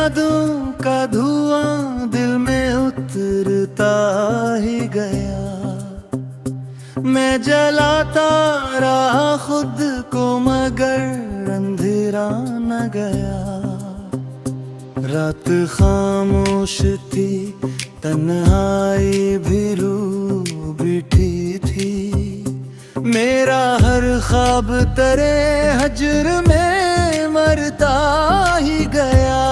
यादों का धुआं दिल में उतरता ही गया। मैं जलाता रहा खुद को मगर अंधेरा न गया। रात खामोश थी, तन्हाई भी बैठी थी। मेरा हर ख्वाब तेरे हजर में मरता ही गया।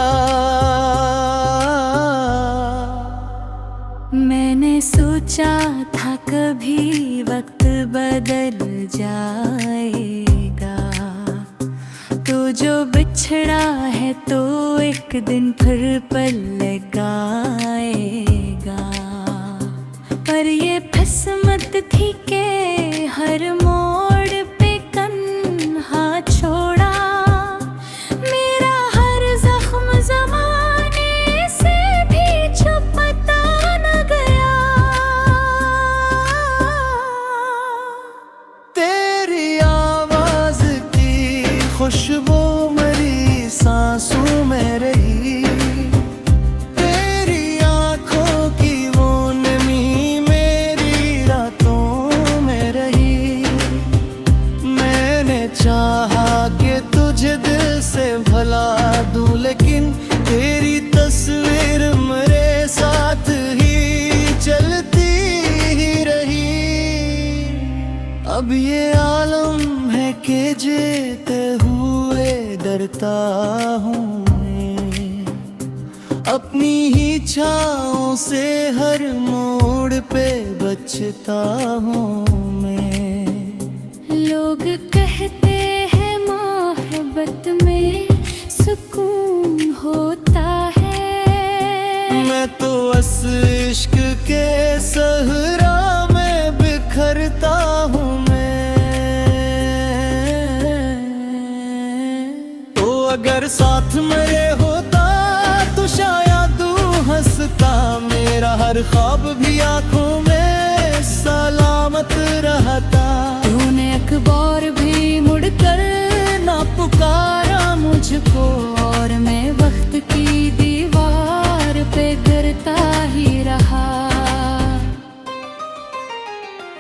मैंने सोचा था कभी वक्त बदल जाएगा, तो जो बिछड़ा है तो एक दिन फिर पलट आएगा। पर ये किस्मत थी के हर मोड़ पे कन्हा छोड़ा। मेरा हर जख्म ज़माने से भी छुपता न गया। तेरी आवाज की खुशबू मेरी सांसों में रही। तेरी आंखों की वो नमी मेरी रातों में रही। मैंने चाहा कि तुझे दिल से भुला दूं, लेकिन तेरी तस्वीर मेरे साथ ही चलती ही रही। अब ये आलम है कि जीते हुए डरता हूँ मैं। अपनी ही छाँव से हर मोड़ पे बचता हूँ मैं। लोग कहते हैं मोहब्बत में सुकून होता है। मैं तो बस इश्क के सहरा में बिखरता हूँ मैं। तो अगर साथ मेरे होता तो शायद तू हंसता। मेरा हर ख्वाब भी आंखों में सलामत रहता। तूने एक बार भी मुड़कर ना पुकारा मुझको, और मैं वक्त की दीवार पे गिरता ही रहा।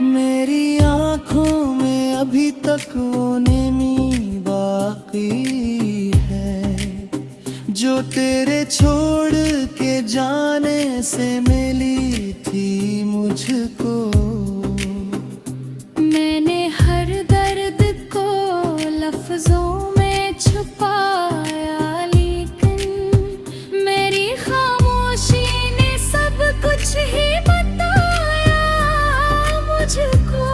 मेरी आंखों में अभी तक वो नमी बाकी है, जो तेरे छोड़ के जाने से मिली थी मुझको। मैंने हर दर्द को लफ्जों में छुपाया, लेकिन मेरी खामोशी ने सब कुछ ही बताया मुझको।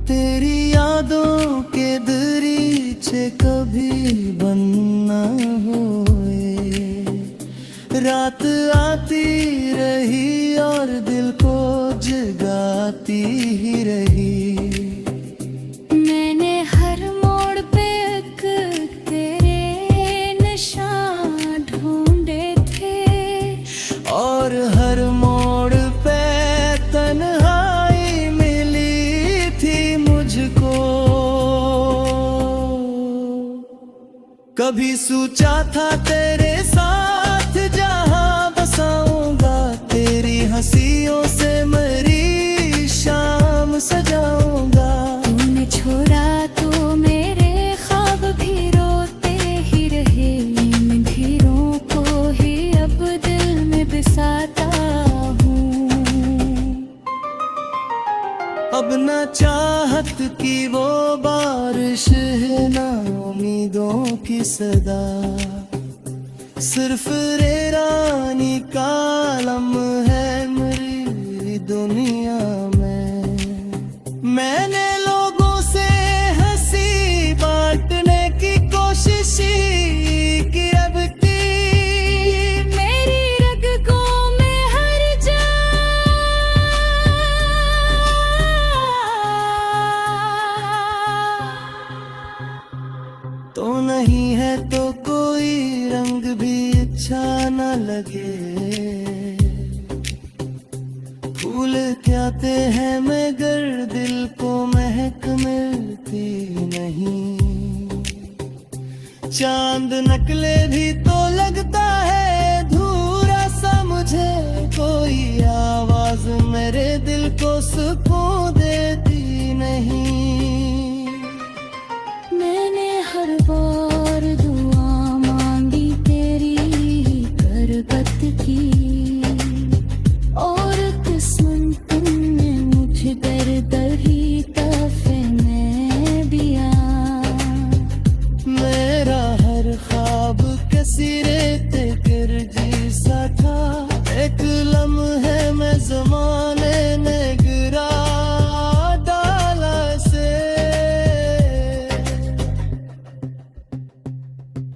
तेरी यादों के दरीचे कभी बंद न हुए। रात आती रही और दिल को जगाती ही रही। मैंने हर मोड़ पे एक तेरे निशान ढूंढे थे, और हर मोड़ पे तन्हाई मिली थी मुझको। कभी सोचा था तेरे साथ जहां बसाऊंगा, तेरी हंसियों से मेरी शाम सजाऊंगा। तूने छोड़ा तो मेरे ख्वाब भी रोते ही रहे। इन धीरों को ही अब दिल में बसाता हूँ। अब न चाहत की वो बारिश है, न उम्मीदों की सदा। सिर्फ रेरानी का लम है मेरी दुनिया में। मैंने लोगों से हंसी बांटने की कोशिश की, अब की मेरी रगों में हर जा तो नहीं है तो कोई रंग भी अच्छा न लगे। फूल कहते हैं मगर दिल को महक मिलती नहीं। चांद नकले भी तो लगता है धूरा सा मुझे। कोई आवाज मेरे दिल को सुकून देती नहीं। मैंने हर बार दुआ मांगी तेरी करबत की, और किस्मत ने मुझे दर्द ही तोहफे में दिया। मेरा हर ख्वाब किसी रेत गिरजी सा था, एक लम्हे में ज़माने ने गिरा डाला से।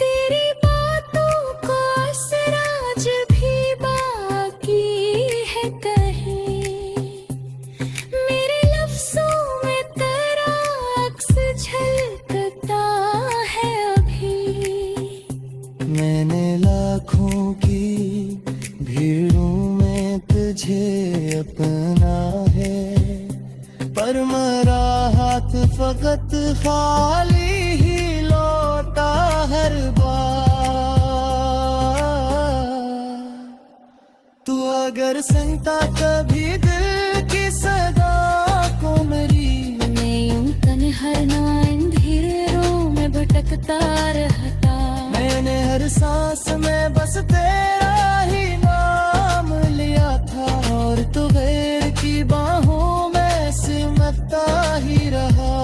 तेरी बातों का असर आज भी बाकी है कहीं, मेरे लफ्ज़ों में तेरा अक्स झलकता है अभी। मैंने लाखों की भीड़ों में तुझे अपना है, पर मेरा हाथ फकत खाली ही लौटा हर बार। तू अगर सुनता कभी दिल की सदा को मेरी, मैं यूं तन्हा अंधेरों में भटकता रहता। मैंने हर सांस में बस तेरा ही नाम लिया था, और तू गैर की बाहों में सिमटता ही रहा।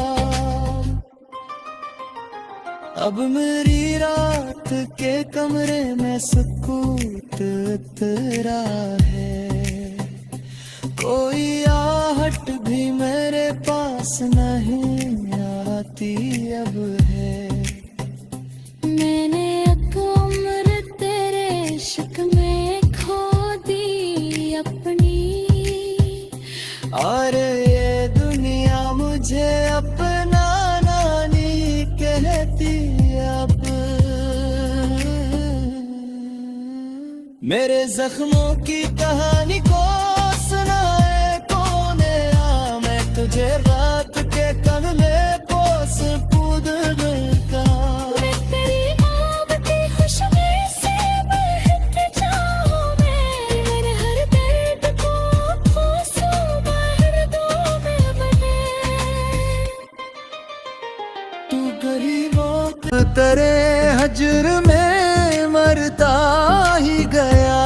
अब मेरी रात के कमरे में सुकून तेरा है, कोई आहट भी मेरे पास नहीं आती अब है। मैंने एक उम्र तेरे इश्क में खो दी अपनी, और ये दुनिया मुझे अपना नानी कहती अब। मेरे जख्मों की कहानी को सुनाए कौन आ, मैं तुझे रात के कमले को सुपुर्द करता। मैं तेरी आमती खुशबू से बहक जाऊं, मेरे हर दर्द को खोसूं मर्दों में बने। तू गरीबों के तेरे हजर में मरता ही गया।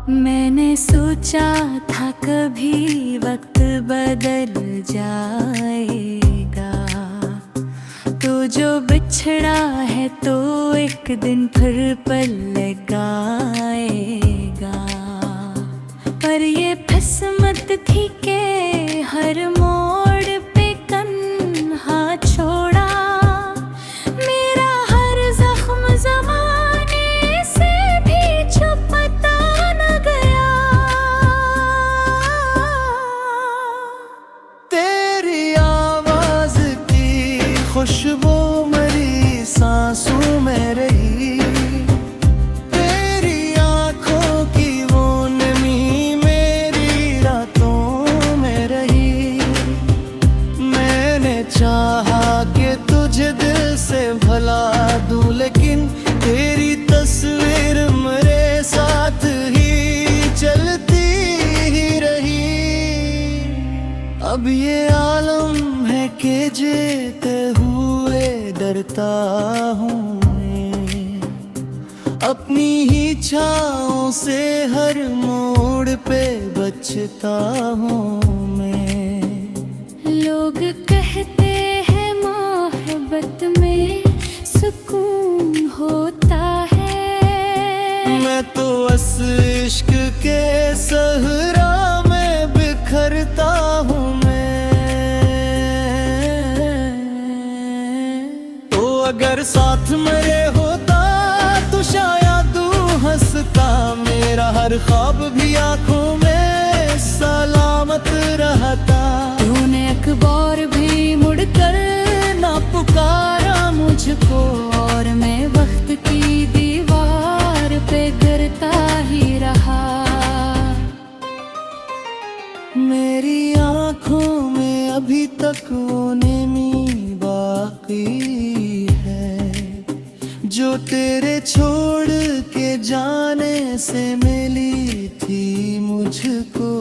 मैंने सोचा था कभी वक्त बदल जाएगा, तो जो बिछड़ा है तो एक दिन फिर पल लगाएगा। पर ये किस्मत थी के हर मोड़ पे कन्हा छोड़ा, मेरा हर जख्म ज़माने से भी छुपता न गया। तेरी आवाज की खुशबू मेरी सांसों में रही, तेरी आंखों की वो नमी मेरी रातों में रही। मैंने चाहा कि तुझे दिल से भला दूं, लेकिन तेरी तस्वीर मेरे साथ ही चलती ही रही। अब ये आलम है कि जीते हुए डरता हूँ मैं, अपनी ही छाँव से हर मोड़ पे बचता हूँ मैं। लोग कहते हैं मोहब्बत में सुकून होता है, मैं तो असल इश्क के सहरा में बिखरता हूँ मैं। तो अगर साथ मेरे होता तो शायद तू हंसता, मेरा हर ख्वाब भी आंखों में सलामत रहता। तूने अखबार भी मुड़कर ना पुकारा मुझको, और मैं वक्त की दीवार पे गिरता ही रहा। मेरी आंखों में अभी तक वो नमी बाकी है, जो तेरे छोड़ के जाने से मिली थी मुझको।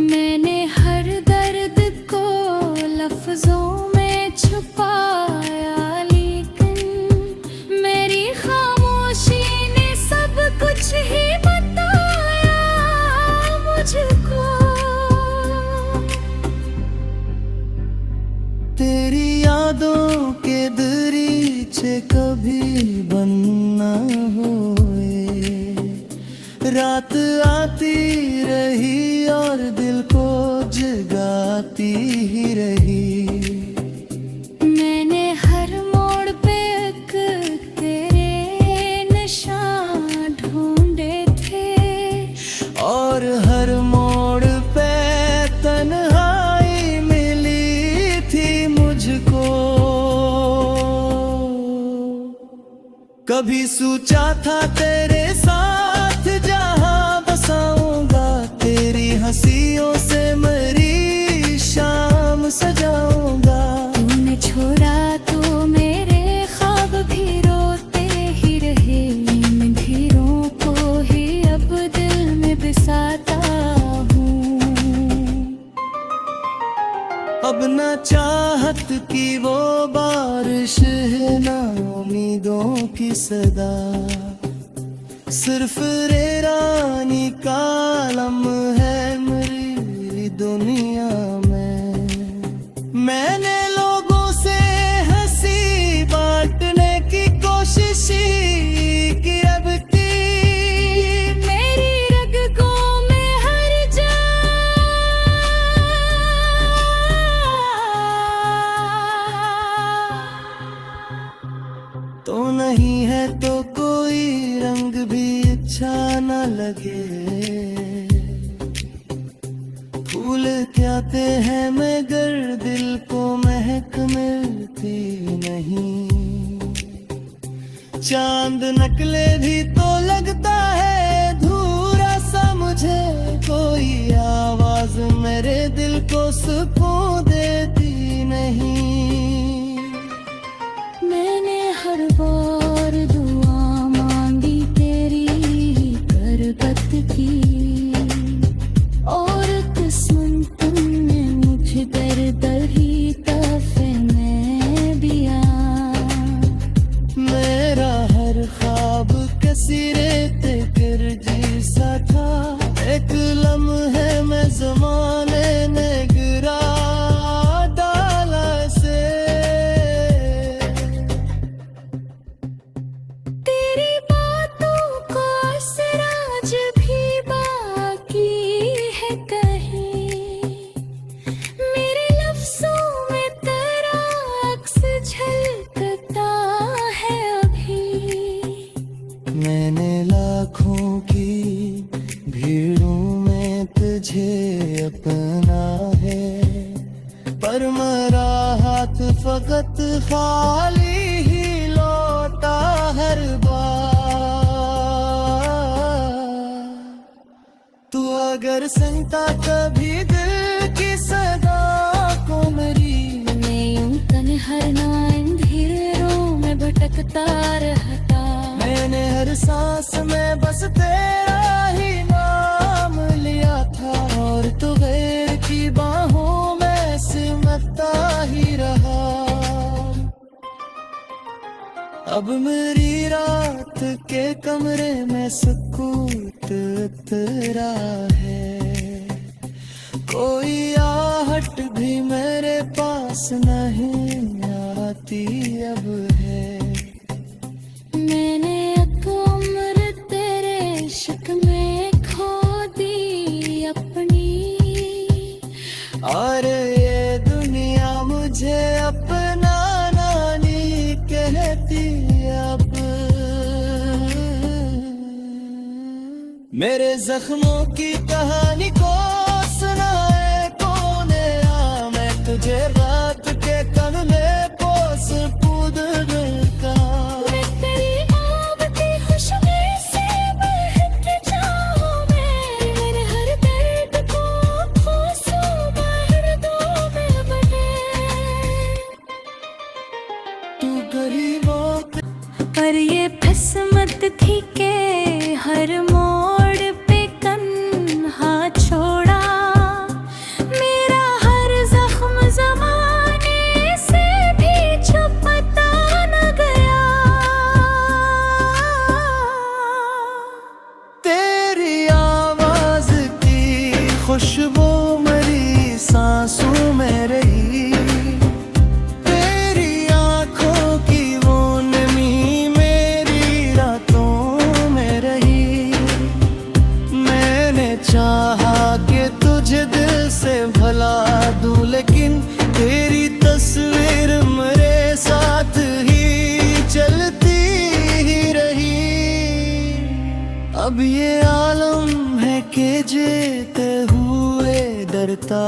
मैंने हर दर्द को लफ्जों में छुपाया, लेकिन मेरी खामोशी ने सब कुछ ही बताया मुझको। तेरी यादों के दरीचे कभी बंद न हुए, रात आती रही और दिल को जगाती ही रही। मैंने हर मोड़ पे एक तेरे निशान ढूंढे थे, और हर मोड़ पे तन्हाई मिली थी मुझको। कभी सोचा था तेरे साथ जहां बसाऊंगा, तेरी हंसियों से मेरी शाम सजाऊंगा। तूने छोड़ा तो मेरे ख्वाब भी रोते ही रहे, इन धीरों को ही अब दिल में बसाता हूँ। अब न चाहत की वो बारिश है, ना उम्मीदों की सदा, सिर्फ रेरानी कालम है मेरी दुनिया में। मैंने लोगों से हंसी बांटने की कोशिश की, अब की मेरी रगों में हर जा तो नहीं है तो कोई रंग भी अच्छा न लगे। फूल आते हैं मगर दिल को महक मिलती नहीं। चांद निकले भी तो लगता है अधूरा सा मुझे, कोई आवाज मेरे दिल को सुकून देती नहीं। मैंने हर बार दुआ मांगी तेरी करबत की, और किस्मत ने मुझे दर दर ही तफे में दिया। मेरा हर ख्वाब किसी रेत गिरजी सा था, एक लम्हे में ज़माने ने गिरा डाला से। तेरी बातों का असर आज भी बाकी है कहीं, मेरे लफ्जों में तेरा अक्स झलकता है अभी। मैंने लाखों की भीड़ों में तुझे अपना है, पर मेरा हाथ फकत खाली ही लौटा हर बार। तू अगर सुनता कभी दिल की सदा को मेरी, मैं यूं तन्हा ना अंधेरों में भटकता रहता। मैंने हर सांस में बस तेरा ही नाम लिया था, और तू गैर की बाहों में सिमटता ही रहा। अब मेरी रात के कमरे में सुकूत तेरा है, कोई आहट भी मेरे पास नहीं आती अब है। मैंने एक उम्र तेरे इश्क में खो दी अपनी, और ये दुनिया मुझे अपना नानी कहती अब। मेरे जख्मों की कहानी को सुनाए कौन आ, मैं तुझे रात के कमले पोस पूद का। मैं तेरी मोहब्बती खुशबू से बहक जाऊं, मैं मेरे हर दर्द को खोसूं बाहर दो में बने। थी के हर मोड़ पे कन्हा छोड़ा, मेरा हर जख्म जमाने से भी छुपता न गया। तेरी आवाज की खुशबू मेरी सांसों में रही, तेरी आंखों की वो नमी मेरी रातों में रही। मैंने चाहा कि तुझे दिल से भुला दूं, लेकिन तेरी तस्वीर मेरे साथ ही चलती ही रही। अब ये आलम है कि जीते हुए डरता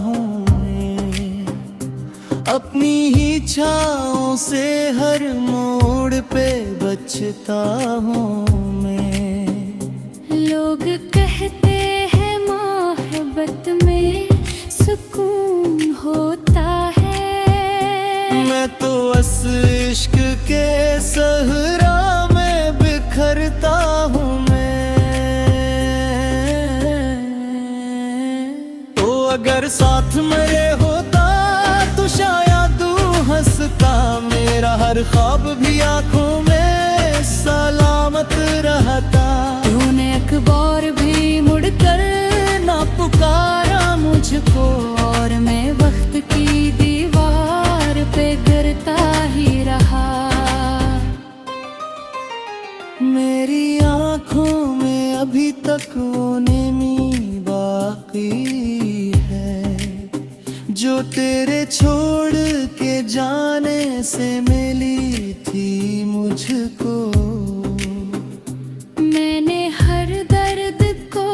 हूँ मैं, अपनी ही छाँव से हर मोड़ पे बचता हूँ मैं। लोग कहते हैं मोहब्बत में सुकून होता है, मैं तो असल इश्क के सहरा में बिखरता हूँ मैं। तो अगर साथ मेरे होता तो शायद तू हंसता, मेरा हर ख्वाब भी आंखों में सलामत रहता। तूने अखबार भी मुड़कर ना पुकारा मुझको, और मैं वक्त की दीवार पे गिरता ही रहा। मेरी आंखों में अभी तक वो नमी बाकी है, जो तेरे छोड़ के जाने से मिली थी मुझको। मैंने हर दर्द को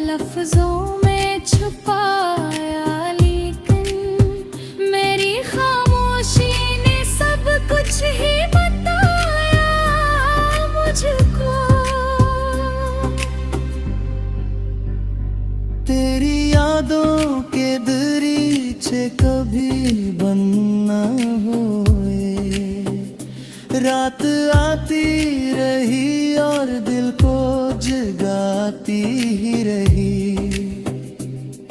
लफ्जों में छुपाया, लेकिन मेरी खामोशी ने सब कुछ ही बताया मुझको। तेरी यादों के दरीचे कभी बंद न हुए, रात आती रही और दिल को जगाती ही रही।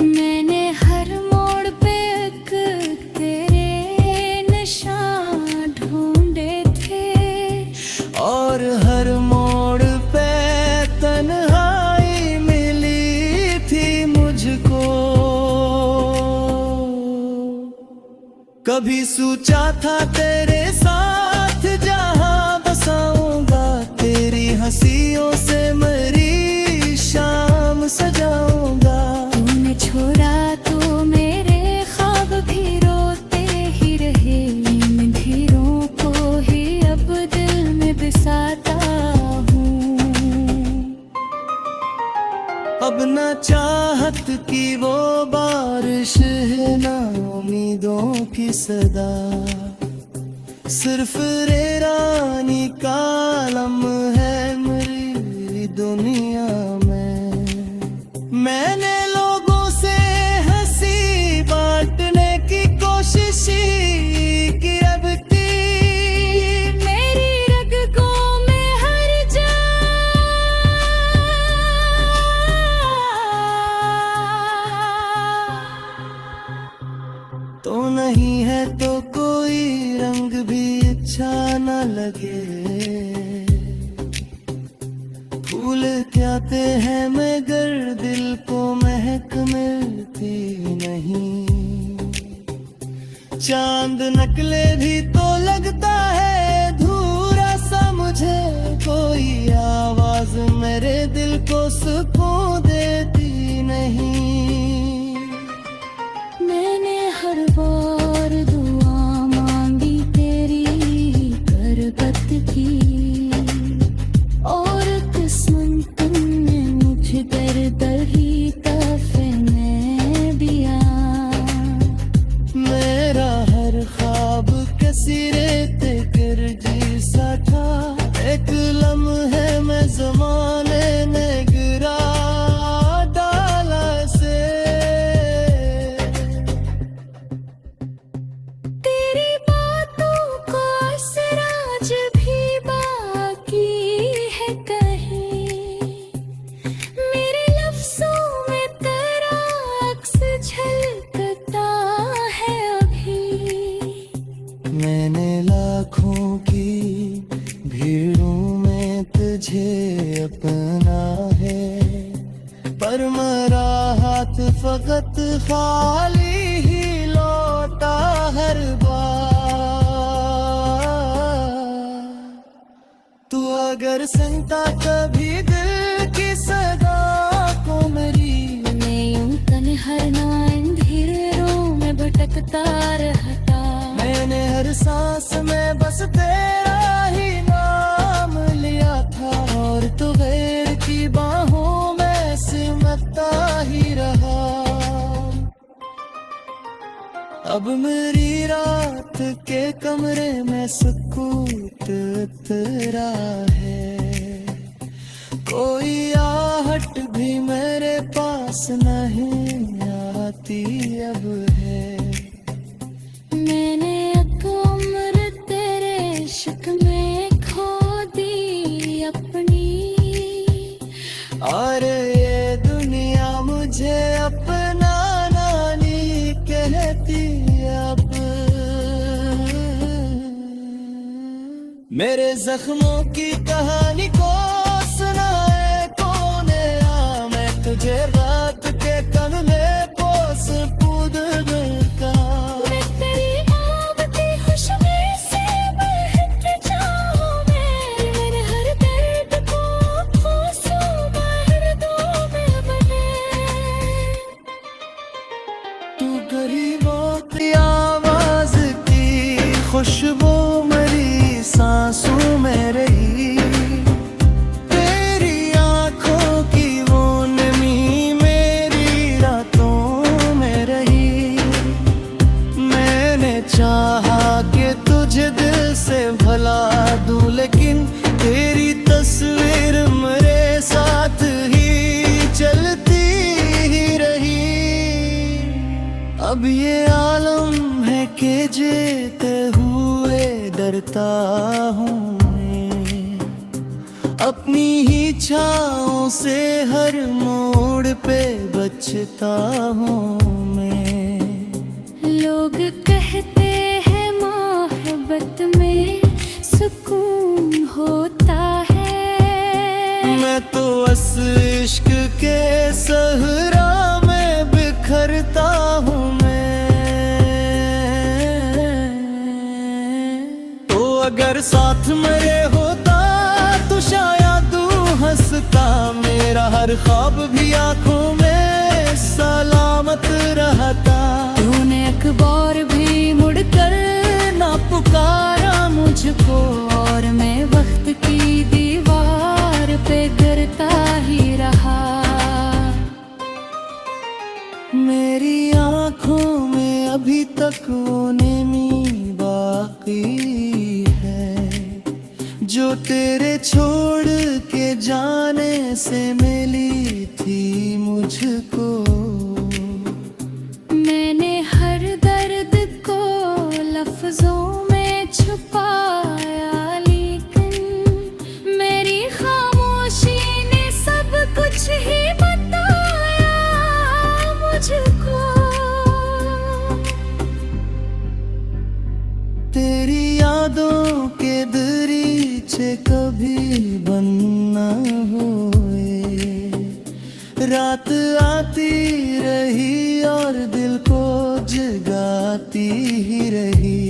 मैंने हर मोड़ पे एक तेरे निशान ढूंढे थे, और हर मोड़ पे तन्हाई मिली थी मुझको। कभी सोचा था तेरे साथ जहां बसाऊंगा, तेरी हंसियों से मेरी शाम सजाऊंगा। तूने छोड़ा तो मेरे ख्वाब भी रोते ही रहे, इन धीरों को ही अब दिल में बसाता हूँ। अब न चाहत की वो बारिश है, न उम्मीदों की सदा, सिर्फ रेरानी कालम है मेरी दुनिया में। मैंने लोगों से हंसी बांटने की कोशिश की, अब की मेरी रगों में हर तो नहीं है तो कोई रंग भी अच्छा न लगे। फूल कहते हैं मगर दिल को महक मिलती नहीं। चांद नकले भी तो लगता है धूरा सा मुझे, कोई आवाज मेरे दिल को सुकून देती नहीं। मैंने हर बार दुआ मांगी तेरी करबत की, और किस्मत ने मुझे दर दर ही तफने दिया। मेरा हर ख्वाब किसी रेत गिरजी सा था, एक लम्हे में ज़माने में गिरा। है कहीं, मेरे लफ्जों में तेरा अक्स झलकता है अभी। मैंने लाखों की भीड़ों में तुझे अपना है, पर मेरा हाथ फकत खाली ही लौटा हर बार। तू अगर सुनता कभी दिल की सदा को मेरी, मैं यूं तन्हा अंधेरों में भटकता रहता। मैंने हर सांस में बस तेरा ही नाम लिया था, और तू गैर की बाहों में सिमटता ही रहा। अब मेरी रात के कमरे में सुकूत तेरा है, कोई आहट भी मेरे पास नहीं आती अब है। मैंने एक उम्र तेरे इश्क में खो दी अपनी, और ये दुनिया मुझे अपना नानी कहती अब। मेरे जख्मों की कहानी को सुनाए कौन आ, मैं तुझे रात के कमरे पोस कूद का। मैं तेरी आवती खुशबू से बहक जाऊं, मैं हर दर्द को खोसूं बाहर में बने। तू गरीबों की आवाज की खुशबू मेरी सांसों में रही, तेरी आंखों की वो नमी मेरी रातों में रही। मैंने चाहा कि तुझे दिल से भुला दूं, लेकिन तेरी तस्वीर मेरे साथ ही चलती ही रही। अब ये आलम है कि जीते हुए डरता हूँ मैं, अपनी ही छाँव से हर मोड़ पे बचता हूँ मैं। लोग कहते हैं मोहब्बत में सुकून होता है, मैं तो बस इश्क के सहरा में बिखरता हूँ मैं। तो अगर साथ मेरे होता तो शायद तू हंसता, मेरा हर ख्वाब भी आंखों में सलामत रहता। तूने अखबार भी मुड़कर ना पुकारा मुझको, और मैं वक्त की दीवार पे गिरता ही रहा। मेरी आंखों में अभी तक वो नमी बाकी है, जो तेरे छोड़ के जाने से मिली थी मुझको। मैंने हर दर्द को लफ्जों में छुपाया, लेकिन मेरी खामोशी ने सब कुछ ही बताया मुझको। तेरी यादों के दरीचे कभी बंद न हुए, रात आती रही और दिल को जगाती ही रही।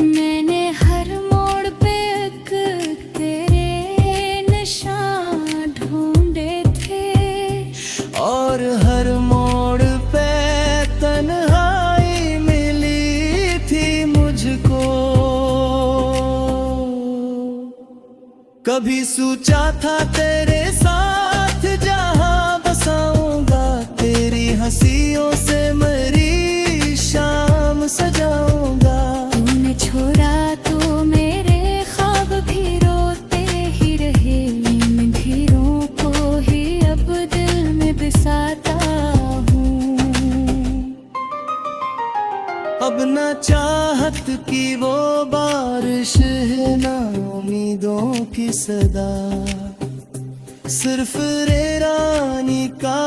मैंने हर मोड़ पे एक तेरे निशान ढूंढे थे, और हर मोड़ पे तन्हाई मिली थी मुझको। कभी सोचा था तेरे साथ जहां बसाऊंगा, तेरी हंसियों से मेरी शाम सजाऊंगा। तूने छोड़ा तो मेरे ख्वाब भी रोते ही रहे, इन धीरों को ही अब दिल में बसाता हूँ। अब न चाहत की वो बारिश है, ना उम्मीदों की सदा सिर्फ रे रानी का